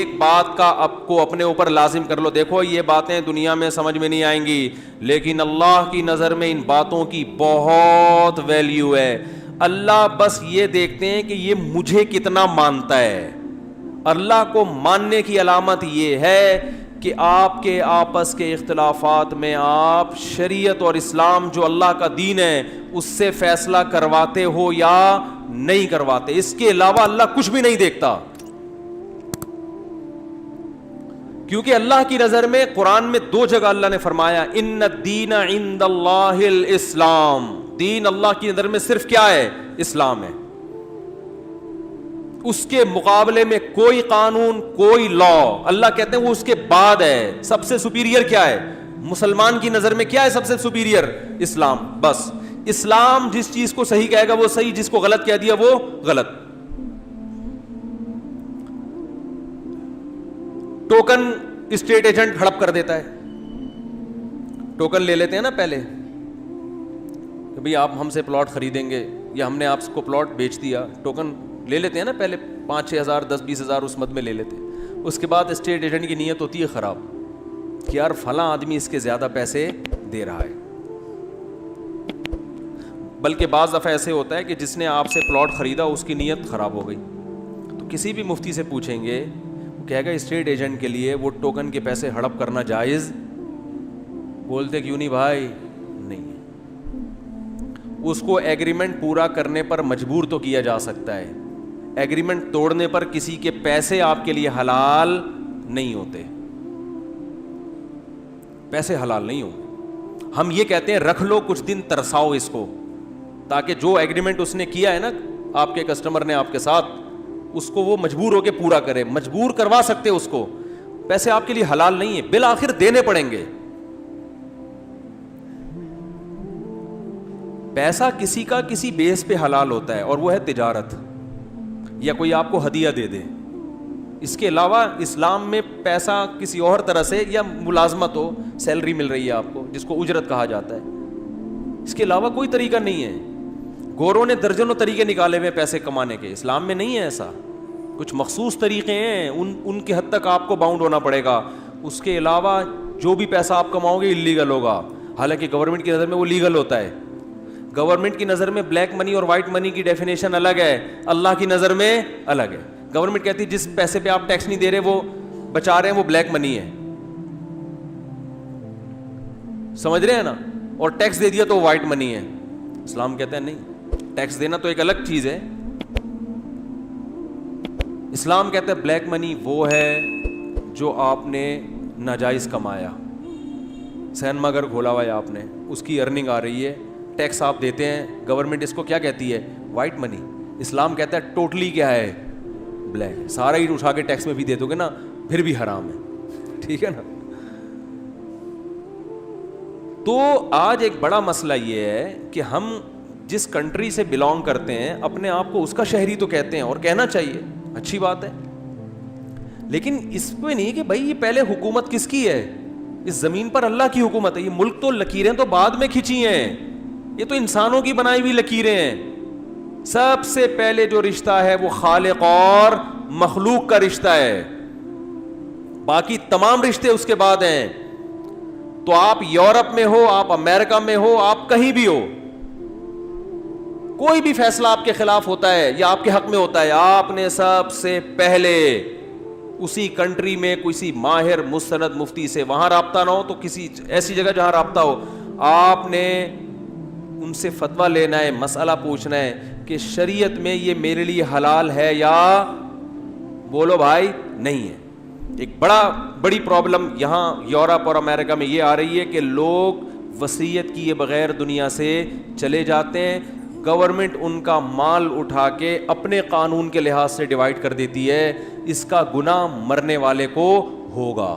ایک بات کا آپ کو اپنے اوپر لازم کر لو, دیکھو یہ باتیں دنیا میں سمجھ میں نہیں آئیں گی, لیکن اللہ کی نظر میں ان باتوں کی بہت ویلیو ہے. اللہ بس یہ دیکھتے ہیں کہ یہ مجھے کتنا مانتا ہے. اللہ کو ماننے کی علامت یہ ہے کہ آپ کے آپس کے اختلافات میں آپ شریعت اور اسلام جو اللہ کا دین ہے اس سے فیصلہ کرواتے ہو یا نہیں کرواتے. اس کے علاوہ اللہ کچھ بھی نہیں دیکھتا, کیونکہ اللہ کی نظر میں قرآن میں 2 جگہ اللہ نے فرمایا ان الدین عند اللہ الاسلام, دین اللہ کی نظر میں صرف کیا ہے؟ اسلام ہے. اس کے مقابلے میں کوئی قانون, کوئی لا, اللہ کہتے ہیں وہ اس کے بعد ہے. سب سے سپیریئر کیا ہے؟ مسلمان کی نظر میں کیا ہے سب سے سپیریئر؟ اسلام. بس اسلام جس چیز کو صحیح کہے گا وہ صحیح, جس کو غلط کہہ دیا وہ غلط. ٹوکن اسٹیٹ ایجنٹ ہڑپ کر دیتا ہے. ٹوکن لے لیتے ہیں نا پہلے کہ بھئی آپ ہم سے پلاٹ خریدیں گے یا ہم نے آپ کو پلاٹ بیچ دیا, ٹوکن لے لیتے ہیں نا پہلے 5-6 ہزار 10-20 ہزار اس مد میں لے لیتے. اس کے بعد اسٹیٹ ایجنٹ کی نیت ہوتی ہے خراب کہ یار فلاں آدمی اس کے زیادہ پیسے دے رہا ہے. بلکہ بعض دفعہ ایسے ہوتا ہے کہ جس نے آپ سے پلاٹ خریدا اس کی نیت خراب ہو گئی, تو کسی بھی مفتی سے پوچھیں گے وہ کہے گا اسٹیٹ ایجنٹ کے لیے وہ ٹوکن کے پیسے ہڑپ کرنا جائز؟ بولتے کیوں نہیں بھائی؟ نہیں ہے. اس کو ایگریمنٹ پورا کرنے پر مجبور تو کیا جا سکتا ہے, ایگریمنٹ توڑنے پر کسی کے پیسے آپ کے لیے حلال نہیں ہوتے, پیسے حلال نہیں ہوں. ہم یہ کہتے ہیں رکھ لو کچھ دن, ترساؤ اس کو, تاکہ جو ایگریمنٹ اس نے کیا ہے نا آپ کے کسٹمر نے آپ کے ساتھ, اس کو وہ مجبور ہو کے پورا کرے. مجبور کروا سکتے اس کو, پیسے آپ کے لیے حلال نہیں ہے, بالآخر دینے پڑیں گے. پیسہ کسی کا کسی بیس پہ حلال ہوتا ہے اور وہ ہے تجارت, یا کوئی آپ کو ہدیہ دے دے. اس کے علاوہ اسلام میں پیسہ کسی اور طرح سے, یا ملازمت ہو, سیلری مل رہی ہے آپ کو جس کو اجرت کہا جاتا ہے, اس کے علاوہ کوئی طریقہ نہیں ہے. گوروں نے درجنوں طریقے نکالے ہوئے پیسے کمانے کے, اسلام میں نہیں ہے ایسا. کچھ مخصوص طریقے ہیں, ان کے حد تک آپ کو باؤنڈ ہونا پڑے گا. اس کے علاوہ جو بھی پیسہ آپ کماؤ گے انلیگل ہوگا, حالانکہ گورنمنٹ کی نظر میں وہ لیگل ہوتا ہے. گورنمنٹ کی نظر میں بلیک منی اور وائٹ منی کی ڈیفینیشن الگ ہے, اللہ کی نظر میں الگ ہے. گورنمنٹ کہتی ہے جس پیسے پہ آپ ٹیکس نہیں دے رہے وہ بچا رہے ہیں وہ بلیک منی ہے, سمجھ رہے ہیں نا, اور ٹیکس دے دیا تو وائٹ منی ہے. اسلام کہتا ہے نہیں, ٹیکس دینا تو ایک الگ چیز ہے. اسلام کہتا ہے بلیک منی وہ ہے جو آپ نے ناجائز کمایا, سینما گھر کھولا ہوا ہے آپ نے, اس کی ارننگ آ رہی ہے, ٹیکس آپ دیتے ہیں, گورنمنٹ اس کو کیا کہتی ہے؟ وائٹ منی. اسلام کہتا ہے ٹوٹلی کیا ہے؟ بلیک. سارا ہی اٹھا کے ٹیکس میں بھی دے دو گے نا پھر بھی حرام ہے, ٹھیک ہے نا. تو آج ایک بڑا مسئلہ یہ ہے کہ ہم جس کنٹری سے بلانگ کرتے ہیں اپنے آپ کو اس کا شہری تو کہتے ہیں, اور کہنا چاہیے, اچھی بات ہے, لیکن اس پہ نہیں کہ بھائی یہ پہلے حکومت کس کی ہے؟ اس زمین پر اللہ کی حکومت ہے. یہ ملک تو لکیریں تو بعد میں کھینچی ہیں, یہ تو انسانوں کی بنائی ہوئی لکیریں ہیں. سب سے پہلے جو رشتہ ہے وہ خالق اور مخلوق کا رشتہ ہے, باقی تمام رشتے اس کے بعد ہیں. تو آپ یورپ میں ہو, آپ امریکہ میں ہو, آپ کہیں بھی ہو, کوئی بھی فیصلہ آپ کے خلاف ہوتا ہے یا آپ کے حق میں ہوتا ہے, آپ نے سب سے پہلے اسی کنٹری میں کسی ماہر مستند مفتی سے, وہاں رابطہ نہ ہو تو کسی ایسی جگہ جہاں رابطہ ہو, آپ نے ان سے فتویٰ لینا ہے, مسئلہ پوچھنا ہے کہ شریعت میں یہ میرے لیے حلال ہے یا بولو بھائی نہیں ہے. ایک بڑی پرابلم یہاں یورپ اور امریکہ میں یہ آ رہی ہے کہ لوگ وصیت کیے بغیر دنیا سے چلے جاتے ہیں, گورنمنٹ ان کا مال اٹھا کے اپنے قانون کے لحاظ سے ڈیوائیڈ کر دیتی ہے. اس کا گناہ مرنے والے کو ہوگا.